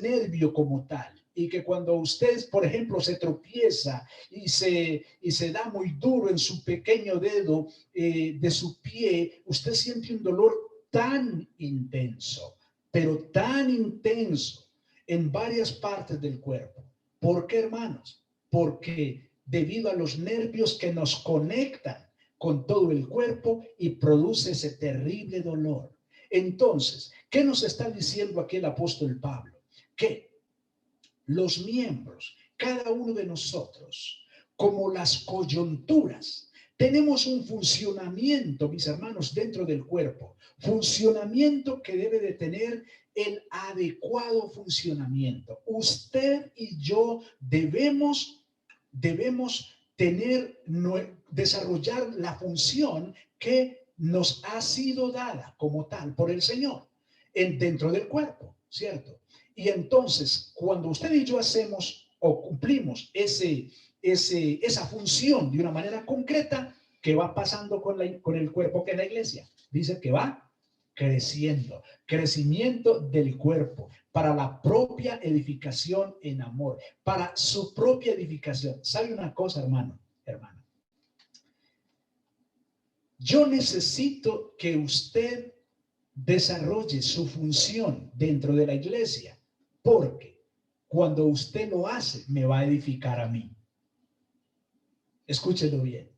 nervio como tal. Y que cuando usted, por ejemplo, se tropieza y se da muy duro en su pequeño dedo de su pie, usted siente un dolor tan intenso, pero tan intenso en varias partes del cuerpo. ¿Por qué, hermanos? Porque debido a los nervios que nos conectan con todo el cuerpo y produce ese terrible dolor. Entonces, ¿qué nos está diciendo aquí el apóstol Pablo? Que los miembros, cada uno de nosotros, como las coyunturas, tenemos un funcionamiento, mis hermanos, dentro del cuerpo, funcionamiento que debe de tener el adecuado funcionamiento. Usted y yo debemos tener, desarrollar la función que nos ha sido dada como tal por el Señor dentro del cuerpo, ¿cierto? Y entonces, cuando usted y yo hacemos o cumplimos esa función de una manera concreta, ¿qué va pasando con el cuerpo que es la iglesia? Dice que va creciendo, crecimiento del cuerpo para la propia edificación en amor, para su propia edificación. ¿Sabe una cosa, hermano? Yo necesito que usted desarrolle su función dentro de la iglesia, porque cuando usted lo hace, me va a edificar a mí. Escúchelo bien.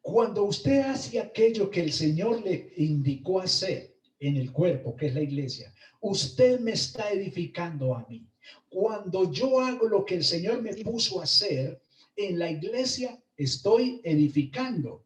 Cuando usted hace aquello que el Señor le indicó hacer en el cuerpo, que es la iglesia, usted me está edificando a mí. Cuando yo hago lo que el Señor me puso a hacer en la iglesia, estoy edificando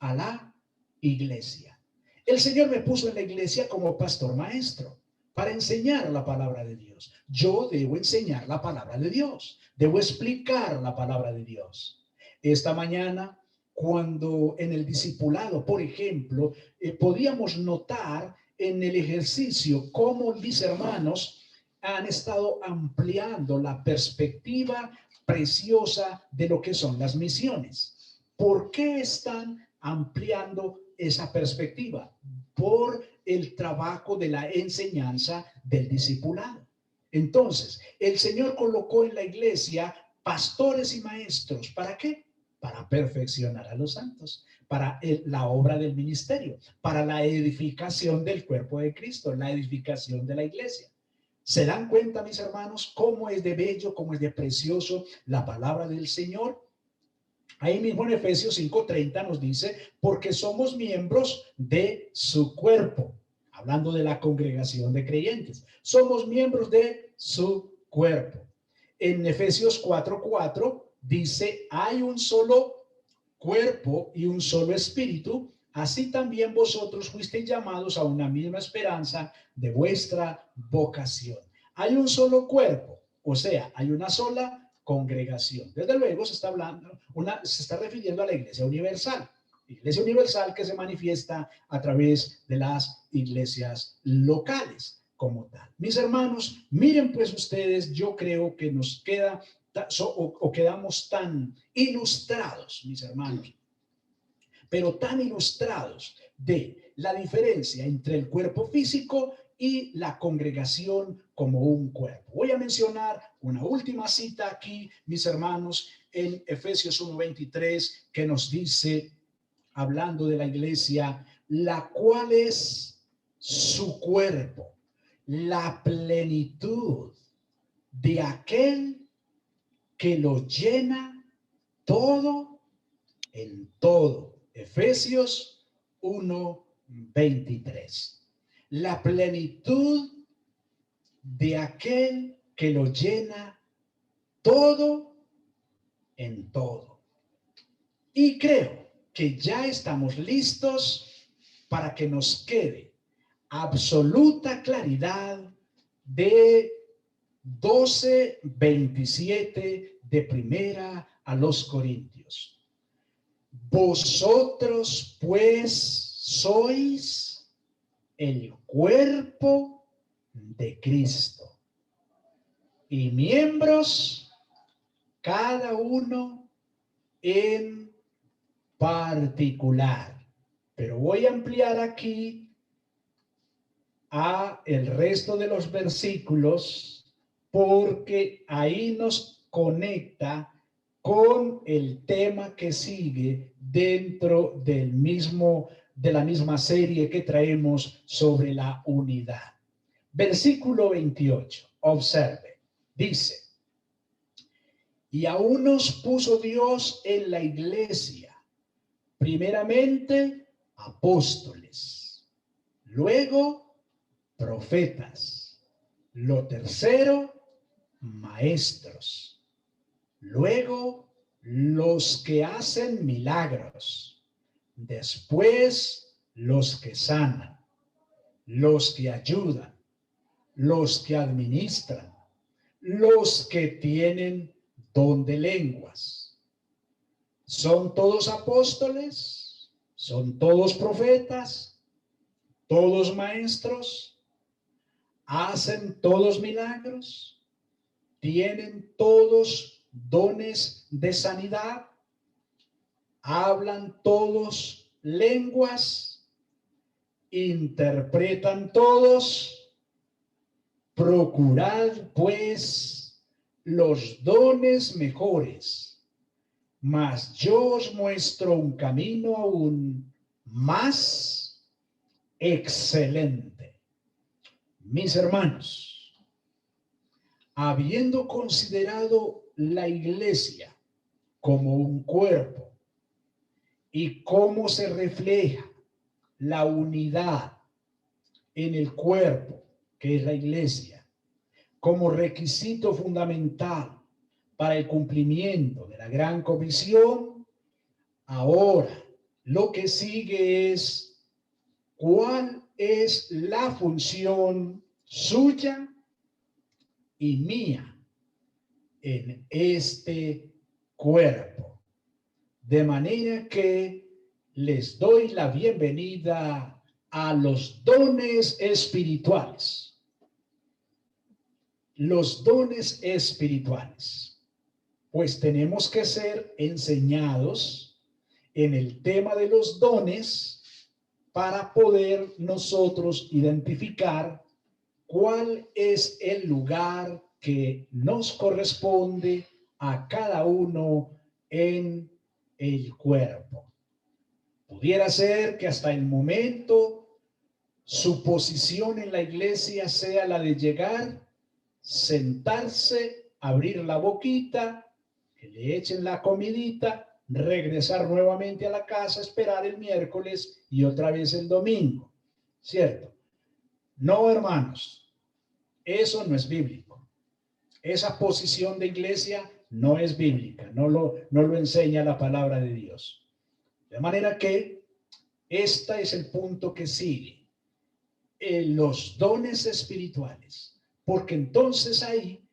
a la iglesia. El Señor me puso en la iglesia como pastor maestro para enseñar la palabra de Dios. Yo debo enseñar la palabra de Dios. Debo explicar la palabra de Dios. Esta mañana, cuando en el discipulado, por ejemplo, podíamos notar en el ejercicio cómo mis hermanos han estado ampliando la perspectiva preciosa de lo que son las misiones. ¿Por qué están ampliando esa perspectiva? Por el trabajo de la enseñanza del discipulado. Entonces, el Señor colocó en la iglesia pastores y maestros. ¿Para qué? Para perfeccionar a los santos, para la obra del ministerio, para la edificación del cuerpo de Cristo, la edificación de la iglesia. ¿Se dan cuenta, mis hermanos, cómo es de bello, cómo es de precioso la palabra del Señor? Ahí mismo en Efesios 5:30 nos dice, porque somos miembros de su cuerpo, hablando de la congregación de creyentes. Somos miembros de su cuerpo. En Efesios 4:4 dice, hay un solo cuerpo y un solo espíritu, así también vosotros fuisteis llamados a una misma esperanza de vuestra vocación. Hay un solo cuerpo, o sea, hay una sola congregación. Desde luego se está refiriendo a la iglesia universal. Iglesia universal que se manifiesta a través de las iglesias locales como tal. Mis hermanos, miren pues ustedes, yo creo que nos queda o quedamos tan ilustrados, mis hermanos, pero tan ilustrados de la diferencia entre el cuerpo físico y la congregación como un cuerpo. Voy a mencionar una última cita aquí, mis hermanos, en Efesios 1:23, que nos dice, hablando de la iglesia, la cual es su cuerpo, la plenitud de aquel que lo llena todo en todo. Efesios 1:23. La plenitud de aquel que lo llena todo en todo. Y creo que ya estamos listos para que nos quede absoluta claridad de 12:27 de Primera a los Corintios. Vosotros pues sois el cuerpo de Cristo y miembros cada uno en particular. Pero voy a ampliar aquí a el resto de los versículos porque ahí nos conecta con el tema que sigue dentro de la misma serie que traemos sobre la unidad. Versículo 28, observe, dice, y a unos puso Dios en la iglesia Primeramente, apóstoles, luego profetas, lo tercero, maestros, luego los que hacen milagros, después los que sanan, los que ayudan, los que administran, los que tienen don de lenguas. ¿Son todos apóstoles? ¿Son todos profetas? ¿Todos maestros? ¿Hacen todos milagros? ¿Tienen todos dones de sanidad? ¿Hablan todos lenguas? ¿Interpretan todos? Procurad, pues, los dones mejores, mas yo os muestro un camino aún más excelente. Mis hermanos, habiendo considerado la iglesia como un cuerpo y cómo se refleja la unidad en el cuerpo, que es la iglesia, como requisito fundamental para el cumplimiento de la gran comisión, ahora lo que sigue es cuál es la función suya y mía en este cuerpo. De manera que les doy la bienvenida a los dones espirituales. Los dones espirituales. Pues tenemos que ser enseñados en el tema de los dones para poder nosotros identificar cuál es el lugar que nos corresponde a cada uno en el cuerpo. Pudiera ser que hasta el momento su posición en la iglesia sea la de llegar, sentarse, abrir la boquita, que le echen la comidita, regresar nuevamente a la casa, esperar el miércoles y otra vez el domingo, ¿cierto? No, hermanos, eso no es bíblico. Esa posición de iglesia no es bíblica, no lo enseña la palabra de Dios. De manera que este es el punto que sigue. Los dones espirituales, porque entonces ahí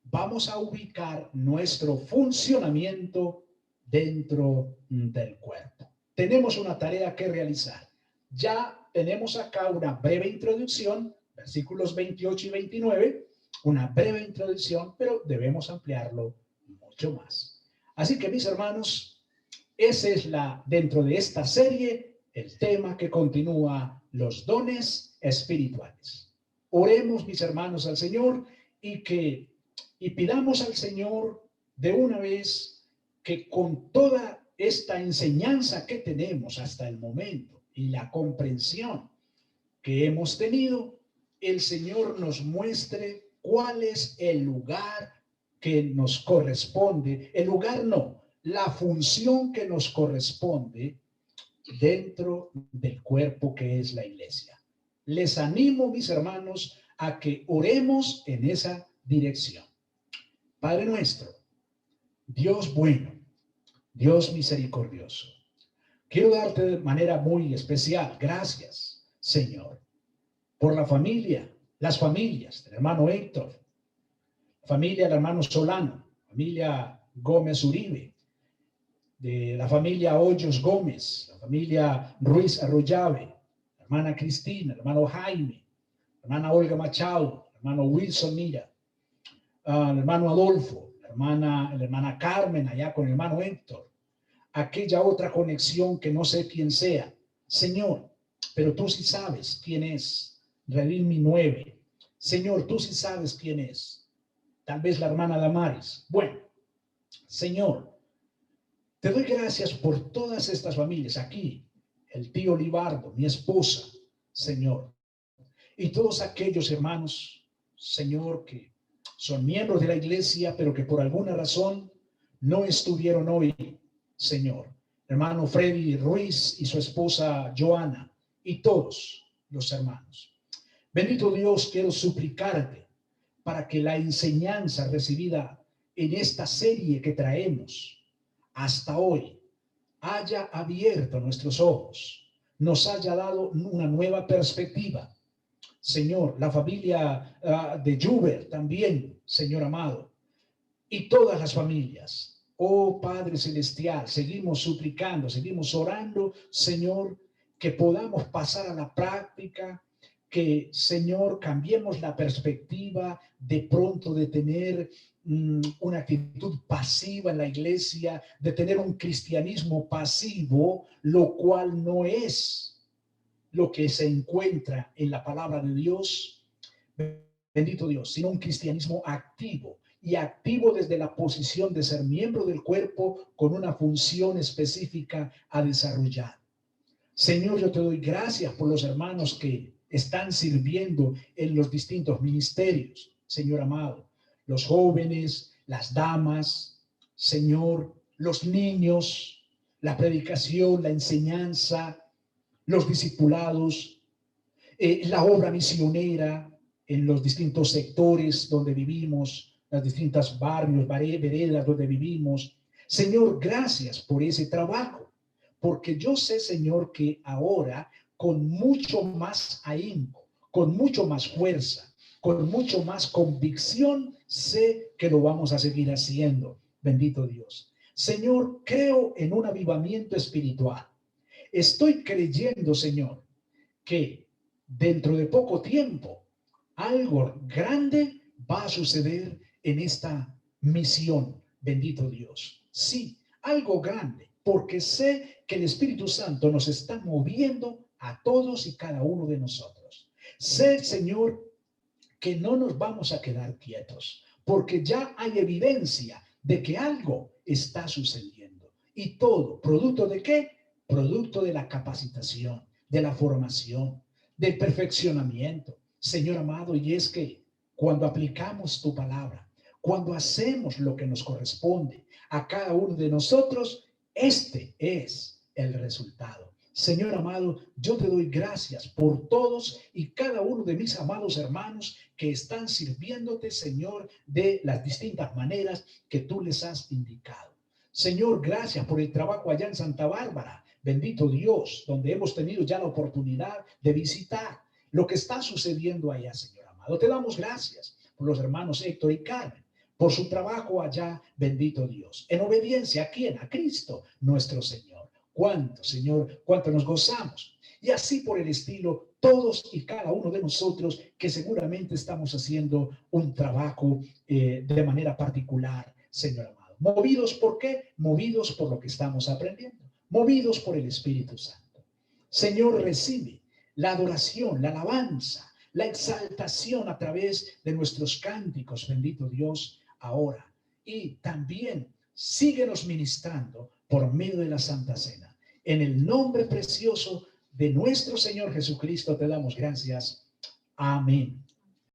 vamos a ubicar nuestro funcionamiento dentro del cuerpo. Tenemos una tarea que realizar. Ya tenemos acá una breve introducción, versículos 28 y 29, una breve introducción, pero debemos ampliarlo mucho más. Así que, mis hermanos, ese es dentro de esta serie, el tema que continúa, los dones espirituales. Oremos, mis hermanos, al Señor y pidamos al Señor de una vez que con toda esta enseñanza que tenemos hasta el momento y la comprensión que hemos tenido, el Señor nos muestre cuál es el lugar que nos corresponde, el lugar no, la función que nos corresponde dentro del cuerpo que es la iglesia. Les animo, mis hermanos, a que oremos en esa dirección. Padre nuestro, Dios bueno, Dios misericordioso, quiero darte de manera muy especial gracias, Señor, por la familia, las familias del hermano Héctor, familia del hermano Solano, familia Gómez Uribe, de la familia Hoyos Gómez, la familia Ruiz Arroyave, la hermana Cristina, el hermano Jaime, la hermana Olga Machado, el hermano Wilson Mira, el hermano Adolfo, la hermana Carmen allá con el hermano Héctor, aquella otra conexión que no sé quién sea, Señor, pero tú sí sabes quién es, Redimi 9, Señor, tú sí sabes quién es, tal vez la hermana Damaris. Bueno, Señor, te doy gracias por todas estas familias aquí, el tío Libardo, mi esposa, Señor, y todos aquellos hermanos, Señor, que son miembros de la iglesia, pero que por alguna razón no estuvieron hoy, Señor, hermano Freddy Ruiz y su esposa Joana y todos los hermanos. Bendito Dios, quiero suplicarte para que la enseñanza recibida en esta serie que traemos hasta hoy haya abierto nuestros ojos, nos haya dado una nueva perspectiva. Señor, la familia de Juber también, Señor amado, y todas las familias. Oh Padre Celestial, seguimos suplicando, seguimos orando, Señor, que podamos pasar a la práctica, que, Señor, cambiemos la perspectiva de pronto de tener una actitud pasiva en la iglesia, de tener un cristianismo pasivo, lo cual no es lo que se encuentra en la palabra de Dios. Bendito Dios, sino un cristianismo activo, y activo desde la posición de ser miembro del cuerpo con una función específica a desarrollar. Señor, yo te doy gracias por los hermanos que están sirviendo en los distintos ministerios, Señor amado, los jóvenes, las damas, Señor, los niños, la predicación, la enseñanza, los discipulados, la obra misionera en los distintos sectores donde vivimos, las distintas barrios, veredas donde vivimos. Señor, gracias por ese trabajo, porque yo sé, Señor, que ahora con mucho más ahínco, con mucho más fuerza, con mucho más convicción, sé que lo vamos a seguir haciendo. Bendito Dios. Señor, creo en un avivamiento espiritual. Estoy creyendo, Señor, que dentro de poco tiempo algo grande va a suceder en esta misión. Bendito Dios. Sí, algo grande, porque sé que el Espíritu Santo nos está moviendo a todos y cada uno de nosotros. Sé, Señor, que no nos vamos a quedar quietos, porque ya hay evidencia de que algo está sucediendo. ¿Y todo producto de qué? Producto de la capacitación, de la formación, del perfeccionamiento, Señor amado. Y es que cuando aplicamos tu palabra, cuando hacemos lo que nos corresponde a cada uno de nosotros, este es el resultado. Señor amado, yo te doy gracias por todos y cada uno de mis amados hermanos que están sirviéndote, Señor, de las distintas maneras que tú les has indicado. Señor, gracias por el trabajo allá en Santa Bárbara. Bendito Dios, donde hemos tenido ya la oportunidad de visitar lo que está sucediendo allá, Señor amado. Te damos gracias por los hermanos Héctor y Carmen, por su trabajo allá, bendito Dios, en obediencia a quién, a Cristo, nuestro Señor. Cuánto, Señor, cuánto nos gozamos. Y así por el estilo, todos y cada uno de nosotros que seguramente estamos haciendo un trabajo de manera particular, Señor amado. ¿Movidos por qué? Movidos por lo que estamos aprendiendo, movidos por el Espíritu Santo. Señor, recibe la adoración, la alabanza, la exaltación a través de nuestros cánticos, bendito Dios, ahora. Y también síguenos ministrando por medio de la Santa Cena. En el nombre precioso de nuestro Señor Jesucristo te damos gracias. Amén.